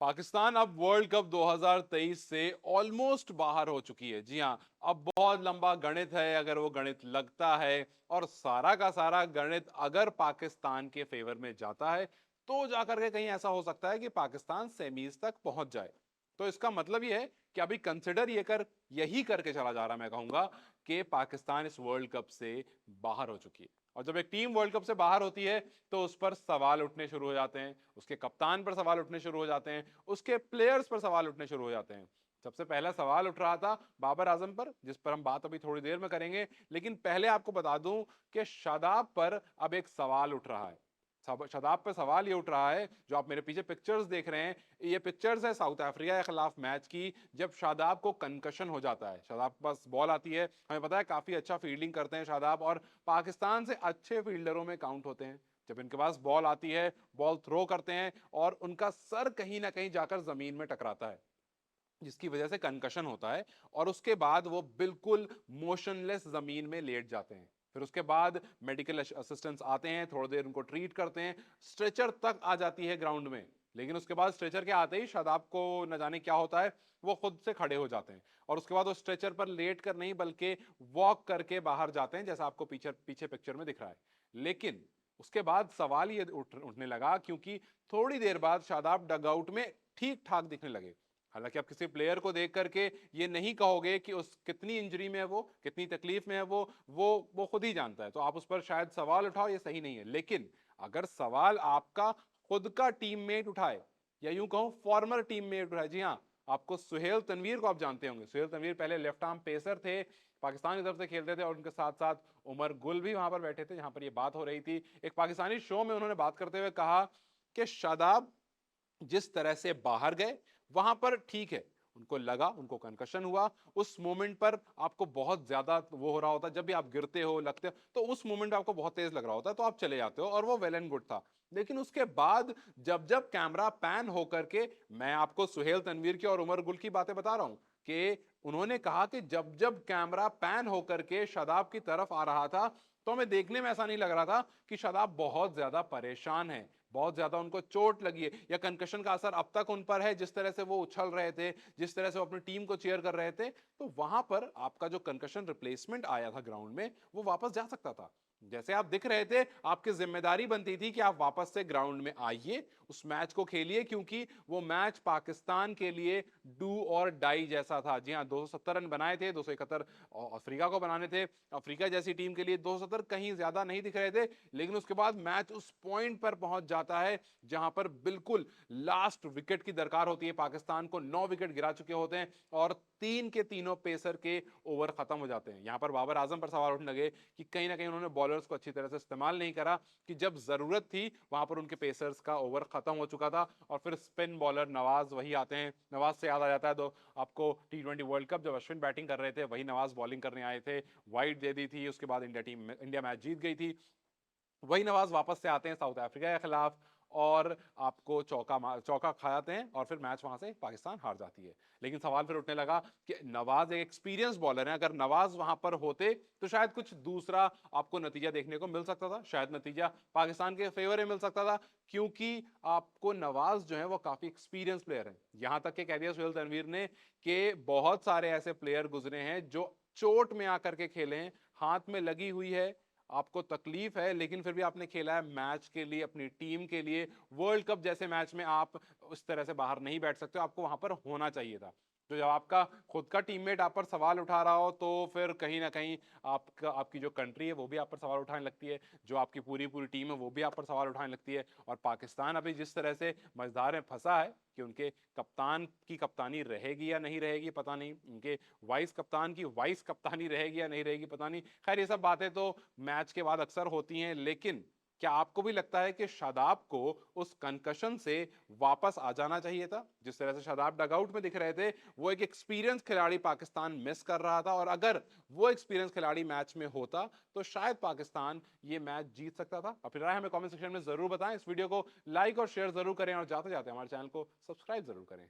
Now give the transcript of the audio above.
पाकिस्तान अब world cup 2023 से almost बाहर हो चुकी है। जी हाँ, अब बहुत लंबा गणित है। अगर वो गणित लगता है और सारा का सारा गणित अगर पाकिस्तान के फेवर में जाता है तो जाकर के कहीं ऐसा हो सकता है कि पाकिस्तान सेमीज तक पहुंच जाए। तो इसका मतलब ये है कि अभी कंसिडर यही करके चला जा रहा, मैं कहूंगा कि पाकिस्तान इस वर्ल्ड कप से बाहर हो चुकी है। और जब एक टीम वर्ल्ड कप से बाहर होती है तो उस पर सवाल उठने शुरू हो जाते हैं, उसके कप्तान पर सवाल उठने शुरू हो जाते हैं, उसके प्लेयर्स पर सवाल उठने शुरू हो जाते हैं। सबसे पहला सवाल उठ रहा था बाबर आजम पर, जिस पर हम बात अभी थोड़ी देर में करेंगे। लेकिन पहले आपको बता दूं कि शादाब पर अब एक सवाल उठ रहा है। शादाब पर सवाल ये उठ रहा है, जो आप मेरे पीछे पिक्चर्स देख रहे हैं, ये पिक्चर्स है साउथ अफ्रीका के खिलाफ मैच की, जब शादाब को कंकशन हो जाता है। शादाब के पास बॉल आती है, हमें पता है काफी अच्छा फील्डिंग करते हैं शादाब, और पाकिस्तान से अच्छे फील्डरों में काउंट होते हैं। जब इनके पास बॉल आती है, बॉल थ्रो करते हैं और उनका सर कहीं ना कहीं जाकर जमीन में टकराता है, जिसकी वजह से कंकशन होता है। और उसके बाद वो बिल्कुल मोशनलेस जमीन में लेट जाते हैं। फिर उसके बाद मेडिकल असिस्टेंट्स आते हैं, थोड़ी देर उनको ट्रीट करते हैं, स्ट्रेचर तक आ जाती है ग्राउंड में। लेकिन उसके बाद स्ट्रेचर के आते ही शादाब को न जाने क्या होता है, वो खुद से खड़े हो जाते हैं और उसके बाद वो स्ट्रेचर पर लेट कर नहीं बल्कि वॉक करके बाहर जाते हैं, जैसा आपको पीछे पीछे पिक्चर में दिख रहा है। लेकिन उसके बाद सवाल ये उठने लगा, क्योंकि थोड़ी देर बाद शादाब डगआउट में ठीक ठाक दिखने लगे। हालांकि आप किसी प्लेयर को देख करके ये नहीं कहोगे कि उस कितनी इंजरी में है, वो कितनी तकलीफ में है, वो खुद ही जानता है। तो आप उस पर शायद सवाल उठाओ, ये सही नहीं है। लेकिन अगर सवाल आपका खुद का टीममेट उठाए, या यूं कहूं फॉर्मर टीममेट उठाए, जी हाँ, आपको सुहेल तनवीर को आप जानते होंगे। सुहेल तनवीर पहले लेफ्ट आर्म पेसर थे, पाकिस्तान की तरफ से खेलते थे, और उनके साथ साथ उमर गुल भी वहां पर बैठे थे जहां पर ये बात हो रही थी। एक पाकिस्तानी शो में उन्होंने बात करते हुए कहा कि शादाब जिस तरह से बाहर गए वहां पर ठीक है, उनको लगा, उनको कंकशन हुआ, उस मोमेंट पर आपको बहुत ज्यादा वो हो रहा होता है। जब भी आप गिरते हो, लगते हो, तो उस मोमेंट में आपको बहुत तेज लग रहा होता है, तो आप चले जाते हो, और वो वेल एंड गुड था। लेकिन उसके बाद जब जब कैमरा पैन होकर के, मैं आपको सुहेल तनवीर की और उमर गुल की बातें बता रहा हूं, कि उन्होंने कहा कि जब जब कैमरा पैन होकर के शादाब की तरफ आ रहा था, तो हमें देखने में ऐसा नहीं लग रहा था कि शादाब बहुत ज्यादा परेशान है, बहुत ज्यादा उनको चोट लगी है, या कंकशन का असर अब तक उन पर है। जिस तरह से वो उछल रहे थे, जिस तरह से वो अपनी टीम को चीयर कर रहे थे, तो वहां पर आपका जो कंकशन रिप्लेसमेंट आया था ग्राउंड में, वो वापस जा सकता था। जैसे आप दिख रहे थे, आपकी जिम्मेदारी बनती थी कि आप वापस से ग्राउंड में आइए, उस मैच को खेलिए, क्योंकि वो मैच पाकिस्तान के लिए डू और डाई जैसा था। जी हाँ, 270 रन बनाए थे, 271 अफ्रीका को बनाने थे। अफ्रीका जैसी टीम के लिए 270 कहीं ज्यादा नहीं दिख रहे थे। लेकिन उसके बाद मैच उस पॉइंट पर पहुंच जाता है जहां पर बिल्कुल लास्ट विकेट की दरकार होती है। पाकिस्तान को 9 विकेट गिरा चुके होते हैं और तीन के तीनों पेसर के ओवर खत्म हो जाते हैं। यहां पर बाबर आजम पर सवाल उठने लगे कि कहीं ना कहीं उन्होंने बॉलर्स को अच्छी तरह से इस्तेमाल नहीं करा, कि जब जरूरत थी वहां पर उनके पेसर्स का ओवर खत्म हो चुका था। और फिर स्पिन बॉलर नवाज वही आते हैं। नवाज से याद आ जाता है तो आपको T20 वर्ल्ड कप, जब अश्विन बैटिंग कर रहे थे, वही नवाज बॉलिंग करने आए थे, वाइड दे दी थी, उसके बाद इंडिया मैच जीत गई थी। वही नवाज वापस से आते हैं साउथ अफ्रीका के खिलाफ, और आपको चौका खाते हैं, और फिर मैच वहां से पाकिस्तान हार जाती है। लेकिन सवाल फिर उठने लगा कि नवाज एक एक्सपीरियंस बॉलर है, अगर नवाज वहां पर होते तो शायद कुछ दूसरा आपको नतीजा देखने को मिल सकता था, शायद नतीजा पाकिस्तान के फेवर में मिल सकता था, क्योंकि आपको नवाज जो है वो काफी एक्सपीरियंस प्लेयर है। यहां तक के कह दिया सुहेल तनवीर ने कि बहुत सारे ऐसे प्लेयर गुजरे हैं जो चोट में आकर के खेले हैं, हाथ में लगी हुई है, आपको तकलीफ है, लेकिन फिर भी आपने खेला है मैच के लिए, अपनी टीम के लिए। वर्ल्ड कप जैसे मैच में आप उस तरह से बाहर नहीं बैठ सकते, आपको वहां पर होना चाहिए था। तो जब आपका खुद का टीममेट आप पर सवाल उठा रहा हो, तो फिर कहीं ना कहीं आपकी जो कंट्री है वो भी आप पर सवाल उठाने लगती है, जो आपकी पूरी पूरी टीम है वो भी आप पर सवाल उठाने लगती है। और पाकिस्तान अभी जिस तरह से मझधार में फंसा है कि उनके कप्तान की कप्तानी रहेगी या नहीं रहेगी पता नहीं, उनके वाइस कप्तान की वाइस कप्तानी रहेगी या नहीं रहेगी पता नहीं। खैर, ये सब बातें तो मैच के बाद अक्सर होती हैं। लेकिन क्या आपको भी लगता है कि शादाब को उस कंकशन से वापस आ जाना चाहिए था? जिस तरह से शादाब डगआउट में दिख रहे थे, वो एक एक्सपीरियंस खिलाड़ी पाकिस्तान मिस कर रहा था, और अगर वो एक्सपीरियंस खिलाड़ी मैच में होता तो शायद पाकिस्तान ये मैच जीत सकता था। अपनी राय हमें कमेंट सेक्शन में जरूर बताएं। इस वीडियो को लाइक और शेयर जरूर करें, और जाते जाते हमारे चैनल को सब्सक्राइब जरूर करें।